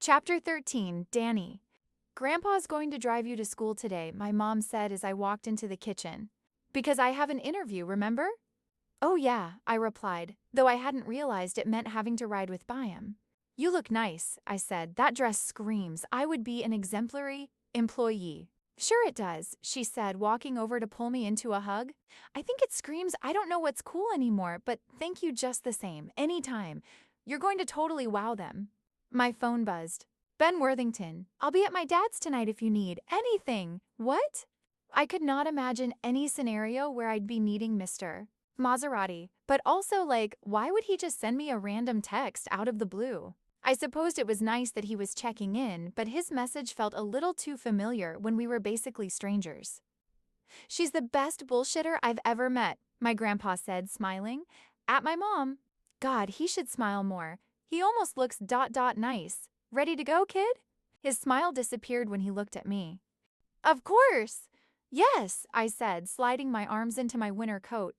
Chapter 13, Danny. Grandpa's going to drive you to school today, my mom said as I walked into the kitchen. Because I have an interview, remember? Oh yeah, I replied, though I hadn't realized it meant having to ride with Byam. You look nice, I said. That dress screams I would be an exemplary employee. Sure it does, she said, walking over to pull me into a hug. I think it screams I don't know what's cool anymore, but thank you just the same, anytime. You're going to totally wow them. My phone buzzed. Ben Worthington, I'll be at my dad's tonight if you need anything. What? I could not imagine any scenario where I'd be needing Mr. Maserati, but also why would he just send me a random text out of the blue? I supposed it was nice that he was checking in, but his message felt a little too familiar when we were basically strangers. She's the best bullshitter I've ever met, my grandpa said, smiling. At my mom. God, he should smile more. He almost looks nice. Ready to go, kid? His smile disappeared when he looked at me. Of course! Yes, I said, sliding my arms into my winter coat.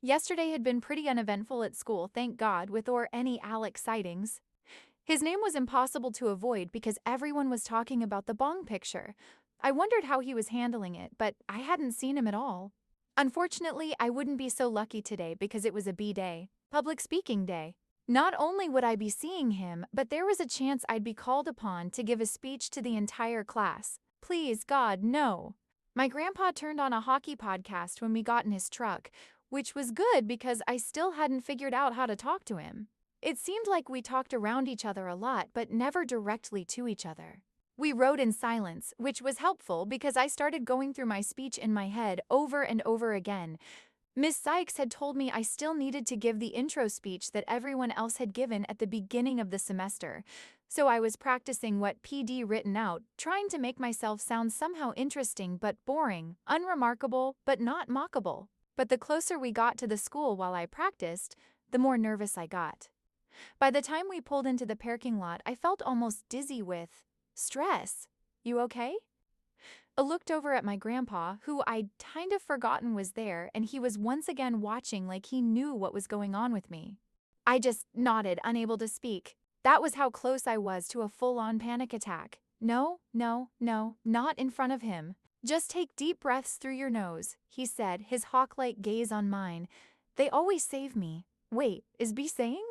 Yesterday had been pretty uneventful at school, thank God, with or any Alex sightings. His name was impossible to avoid because everyone was talking about the bong picture. I wondered how he was handling it, but I hadn't seen him at all. Unfortunately, I wouldn't be so lucky today because it was a B day, public speaking day. Not only would I be seeing him, but there was a chance I'd be called upon to give a speech to the entire class. Please, God, no. My grandpa turned on a hockey podcast when we got in his truck, which was good because I still hadn't figured out how to talk to him. It seemed like we talked around each other a lot, but never directly to each other. We rode in silence, which was helpful because I started going through my speech in my head over and over again. Miss Sykes had told me I still needed to give the intro speech that everyone else had given at the beginning of the semester, so I was practicing what PD written out, trying to make myself sound somehow interesting but boring, unremarkable but not mockable. But the closer we got to the school while I practiced, the more nervous I got. By the time we pulled into the parking lot, I felt almost dizzy with stress. You okay? I looked over at my grandpa, who I'd kind of forgotten was there, and he was once again watching like he knew what was going on with me. I just nodded, unable to speak. That was how close I was to a full-on panic attack. No, not in front of him. Just take deep breaths through your nose, he said, his hawk-like gaze on mine. They always save me. Wait, is B saying?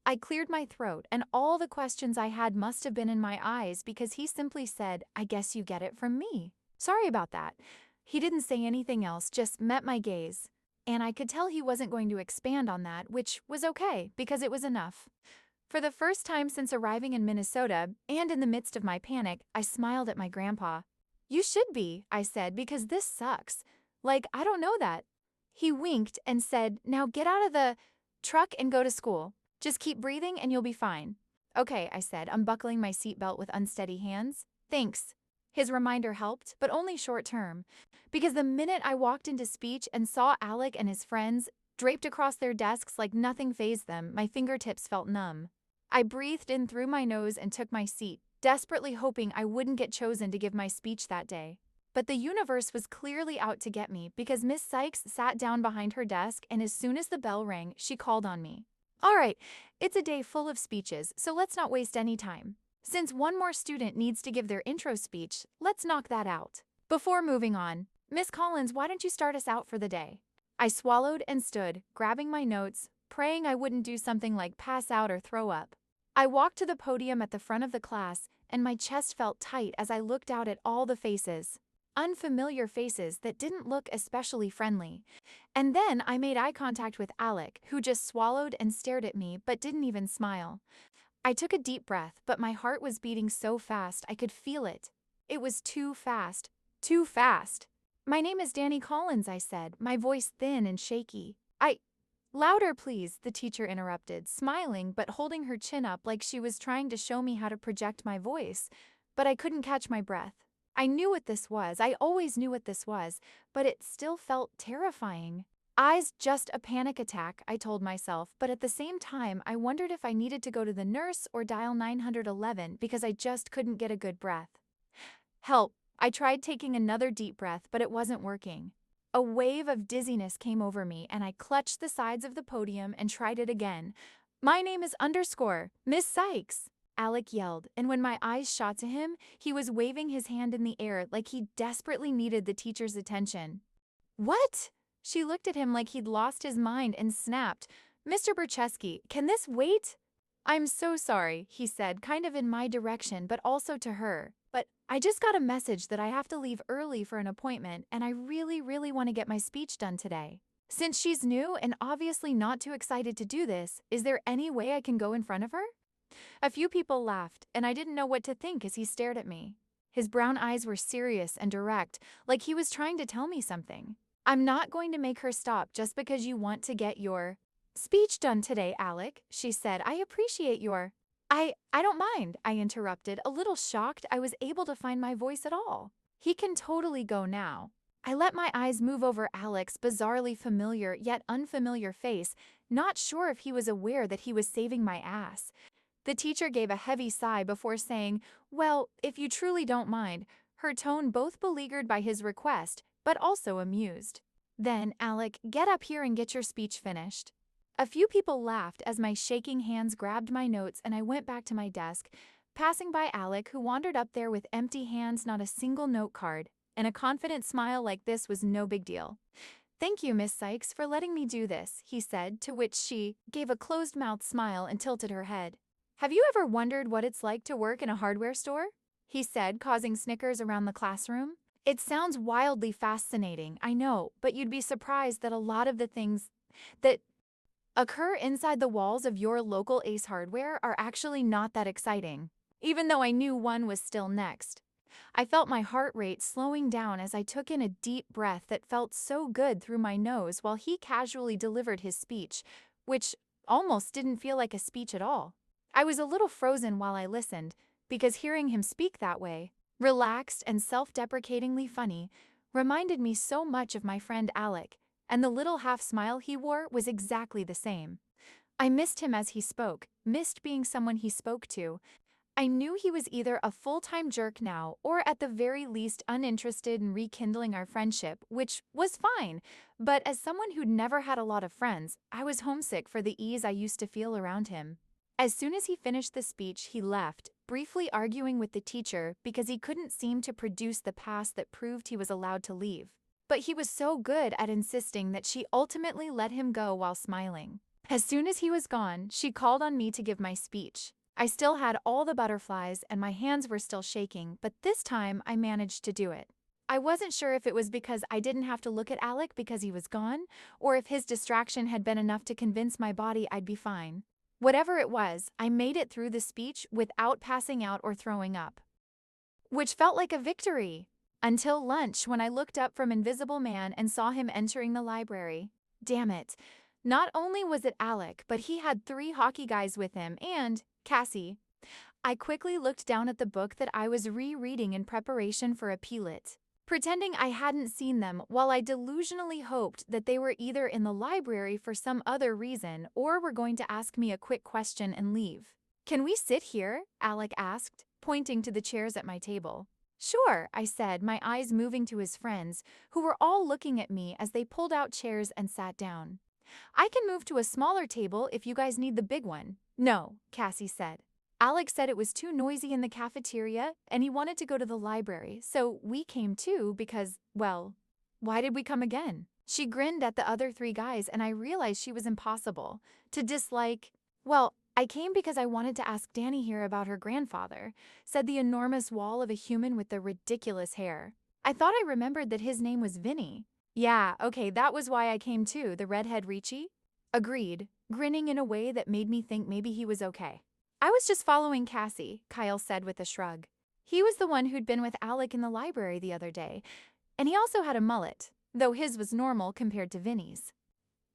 I cleared my throat, and all the questions I had must have been in my eyes because he simply said, I guess you get it from me. Sorry about that. He didn't say anything else, just met my gaze. And I could tell he wasn't going to expand on that, which was okay, because it was enough. For the first time since arriving in Minnesota, and in the midst of my panic, I smiled at my grandpa. You should be, I said, because this sucks. I don't know that. He winked and said, now get out of the truck and go to school. Just keep breathing and you'll be fine. Okay, I said, unbuckling my seatbelt with unsteady hands. Thanks. His reminder helped, but only short term, because the minute I walked into speech and saw Alec and his friends draped across their desks like nothing fazed them, my fingertips felt numb. I breathed in through my nose and took my seat, desperately hoping I wouldn't get chosen to give my speech that day. But the universe was clearly out to get me because Miss Sykes sat down behind her desk, and as soon as the bell rang, she called on me. All right, it's a day full of speeches, so let's not waste any time. Since one more student needs to give their intro speech, let's knock that out. Before moving on, Miss Collins, why don't you start us out for the day? I swallowed and stood, grabbing my notes, praying I wouldn't do something like pass out or throw up. I walked to the podium at the front of the class, and my chest felt tight as I looked out at all the faces. Unfamiliar faces that didn't look especially friendly. And then I made eye contact with Alec, who just swallowed and stared at me but didn't even smile. I took a deep breath, but my heart was beating so fast I could feel it. It was too fast. Too fast. My name is Danny Collins, I said, my voice thin and shaky. Louder, please, the teacher interrupted, smiling but holding her chin up like she was trying to show me how to project my voice. But I couldn't catch my breath. I knew what this was. I always knew what this was, but it still felt terrifying. Just a panic attack, I told myself, but at the same time, I wondered if I needed to go to the nurse or dial 911 because I just couldn't get a good breath. Help! I tried taking another deep breath, but it wasn't working. A wave of dizziness came over me, and I clutched the sides of the podium and tried it again. My name is _ Miss Sykes. Alec yelled, and when my eyes shot to him, he was waving his hand in the air like he desperately needed the teacher's attention. What? She looked at him like he'd lost his mind and snapped, Mr. Bercheski, can this wait? I'm so sorry, he said, kind of in my direction, but also to her. But I just got a message that I have to leave early for an appointment, and I really want to get my speech done today. Since she's new and obviously not too excited to do this, is there any way I can go in front of her? A few people laughed, and I didn't know what to think as he stared at me. His brown eyes were serious and direct, like he was trying to tell me something. I'm not going to make her stop just because you want to get your speech done today, Alec, she said. I appreciate your… I don't mind, I interrupted, a little shocked I was able to find my voice at all. He can totally go now. I let my eyes move over Alec's bizarrely familiar yet unfamiliar face, not sure if he was aware that he was saving my ass. The teacher gave a heavy sigh before saying, well, if you truly don't mind, her tone both beleaguered by his request, but also amused. Then, Alec, get up here and get your speech finished. A few people laughed as my shaking hands grabbed my notes and I went back to my desk, passing by Alec, who wandered up there with empty hands, not a single note card, and a confident smile like this was no big deal. Thank you, Miss Sykes, for letting me do this, he said, to which she gave a closed-mouthed smile and tilted her head. Have you ever wondered what it's like to work in a hardware store? He said, causing snickers around the classroom. It sounds wildly fascinating, I know, but you'd be surprised that a lot of the things that occur inside the walls of your local Ace Hardware are actually not that exciting, even though I knew one was still next. I felt my heart rate slowing down as I took in a deep breath that felt so good through my nose while he casually delivered his speech, which almost didn't feel like a speech at all. I was a little frozen while I listened, because hearing him speak that way, relaxed and self-deprecatingly funny, reminded me so much of my friend Alec, and the little half-smile he wore was exactly the same. I missed him as he spoke, missed being someone he spoke to. I knew he was either a full-time jerk now or at the very least uninterested in rekindling our friendship, which was fine, but as someone who'd never had a lot of friends, I was homesick for the ease I used to feel around him. As soon as he finished the speech, he left, briefly arguing with the teacher because he couldn't seem to produce the pass that proved he was allowed to leave. But he was so good at insisting that she ultimately let him go while smiling. As soon as he was gone, she called on me to give my speech. I still had all the butterflies and my hands were still shaking, but this time I managed to do it. I wasn't sure if it was because I didn't have to look at Alec because he was gone, or if his distraction had been enough to convince my body I'd be fine. Whatever it was, I made it through the speech without passing out or throwing up, which felt like a victory. Until lunch, when I looked up from Invisible Man and saw him entering the library. Damn it. Not only was it Alec, but he had 3 hockey guys with him and Cassie. I quickly looked down at the book that I was rereading in preparation for a P-Lit, pretending I hadn't seen them while I delusionally hoped that they were either in the library for some other reason or were going to ask me a quick question and leave. Can we sit here? Alec asked, pointing to the chairs at my table. Sure, I said, my eyes moving to his friends, who were all looking at me as they pulled out chairs and sat down. I can move to a smaller table if you guys need the big one. No, Cassie said. Alex said it was too noisy in the cafeteria and he wanted to go to the library, so we came too because, well, why did we come again? She grinned at the other 3 guys and I realized she was impossible to dislike. Well, I came because I wanted to ask Danny here about her grandfather, said the enormous wall of a human with the ridiculous hair. I thought I remembered that his name was Vinny. Yeah, okay, that was why I came too, the redhead Ricci. Agreed, grinning in a way that made me think maybe he was okay. I was just following Cassie, Kyle said with a shrug. He was the one who'd been with Alec in the library the other day, and he also had a mullet, though his was normal compared to Vinny's.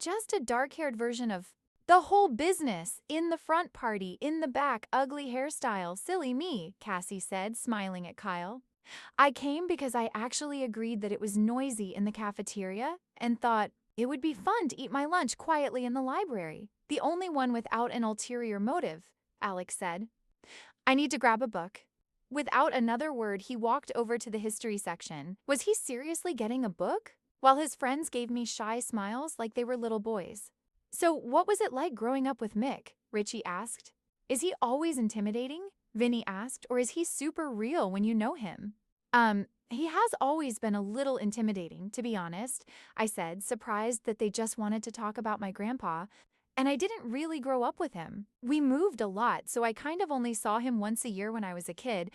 Just a dark-haired version of the whole business, in the front party, in the back, ugly hairstyle, silly me, Cassie said, smiling at Kyle. I came because I actually agreed that it was noisy in the cafeteria and thought it would be fun to eat my lunch quietly in the library, the only one without an ulterior motive, Alex said. I need to grab a book. Without another word, he walked over to the history section. Was he seriously getting a book? While his friends gave me shy smiles like they were little boys. So what was it like growing up with Mick? Richie asked. Is he always intimidating? Vinny asked, or is he super real when you know him? He has always been a little intimidating, to be honest, I said, surprised that they just wanted to talk about my grandpa. And I didn't really grow up with him. We moved a lot, so I kind of only saw him once a year when I was a kid.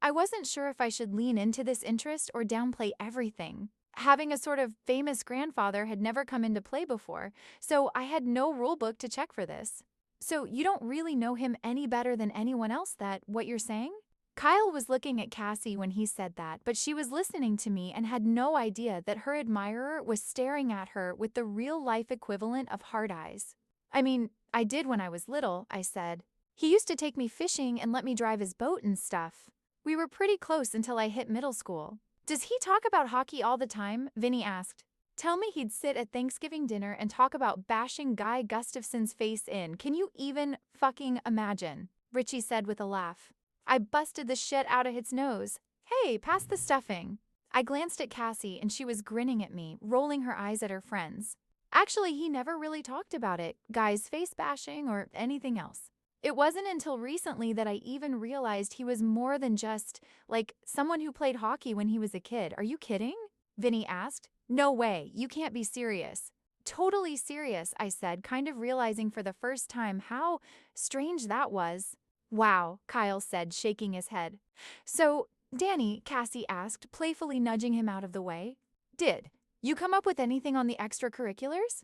I wasn't sure if I should lean into this interest or downplay everything. Having a sort of famous grandfather had never come into play before, so I had no rule book to check for this. So you don't really know him any better than anyone else, that what you're saying? Kyle was looking at Cassie when he said that, but she was listening to me and had no idea that her admirer was staring at her with the real-life equivalent of hard eyes. I mean, I did when I was little, I said. He used to take me fishing and let me drive his boat and stuff. We were pretty close until I hit middle school. Does he talk about hockey all the time? Vinny asked. Tell me he'd sit at Thanksgiving dinner and talk about bashing Guy Gustafson's face in. Can you even fucking imagine? Richie said with a laugh. I busted the shit out of his nose. Hey, pass the stuffing. I glanced at Cassie and she was grinning at me, rolling her eyes at her friends. Actually, he never really talked about it, Guy's face bashing or anything else. It wasn't until recently that I even realized he was more than just, like, someone who played hockey when he was a kid. Are you kidding? Vinny asked. No way, you can't be serious. Totally serious, I said, kind of realizing for the first time how strange that was. Wow, Kyle said, shaking his head. So, Danny, Cassie asked, playfully nudging him out of the way. Did you come up with anything on the extracurriculars?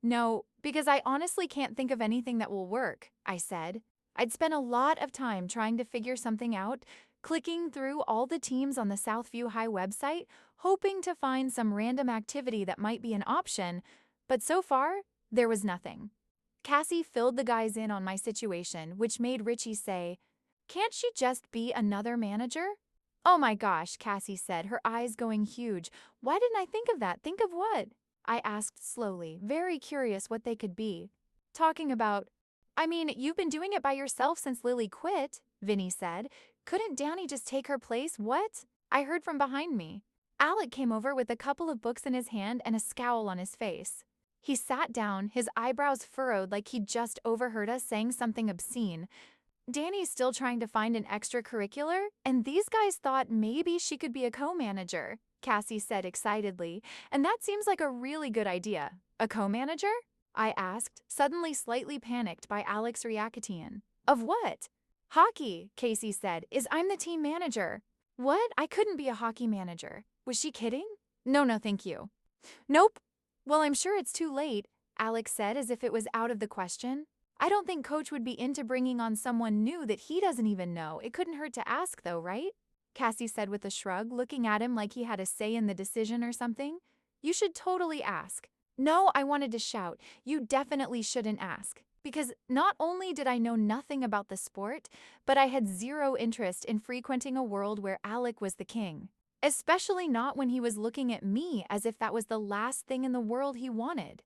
No, because I honestly can't think of anything that will work, I said. I'd spent a lot of time trying to figure something out, clicking through all the teams on the Southview High website, hoping to find some random activity that might be an option, but so far, there was nothing. Cassie filled the guys in on my situation, which made Richie say, Can't she just be another manager? Oh my gosh, Cassie said, her eyes going huge. Why didn't I think of that? Think of what? I asked slowly, very curious what they could be. Talking about, I mean, you've been doing it by yourself since Lily quit, Vinny said. Couldn't Danny just take her place? What? I heard from behind me. Alec came over with a couple of books in his hand and a scowl on his face. He sat down, his eyebrows furrowed like he'd just overheard us saying something obscene. Danny's still trying to find an extracurricular, and these guys thought maybe she could be a co-manager, Cassie said excitedly, and that seems like a really good idea. A co-manager? I asked, suddenly slightly panicked by Alec's reaction. Of what? Hockey, Casey said, I'm the team manager. What? I couldn't be a hockey manager. Was she kidding? No, thank you. Nope. Well, I'm sure it's too late, Alex said as if it was out of the question. I don't think Coach would be into bringing on someone new that he doesn't even know. It couldn't hurt to ask, though, right? Cassie said with a shrug, looking at him like he had a say in the decision or something. You should totally ask. No, I wanted to shout. You definitely shouldn't ask. Because not only did I know nothing about the sport, but I had zero interest in frequenting a world where Alec was the king. Especially not when he was looking at me as if that was the last thing in the world he wanted.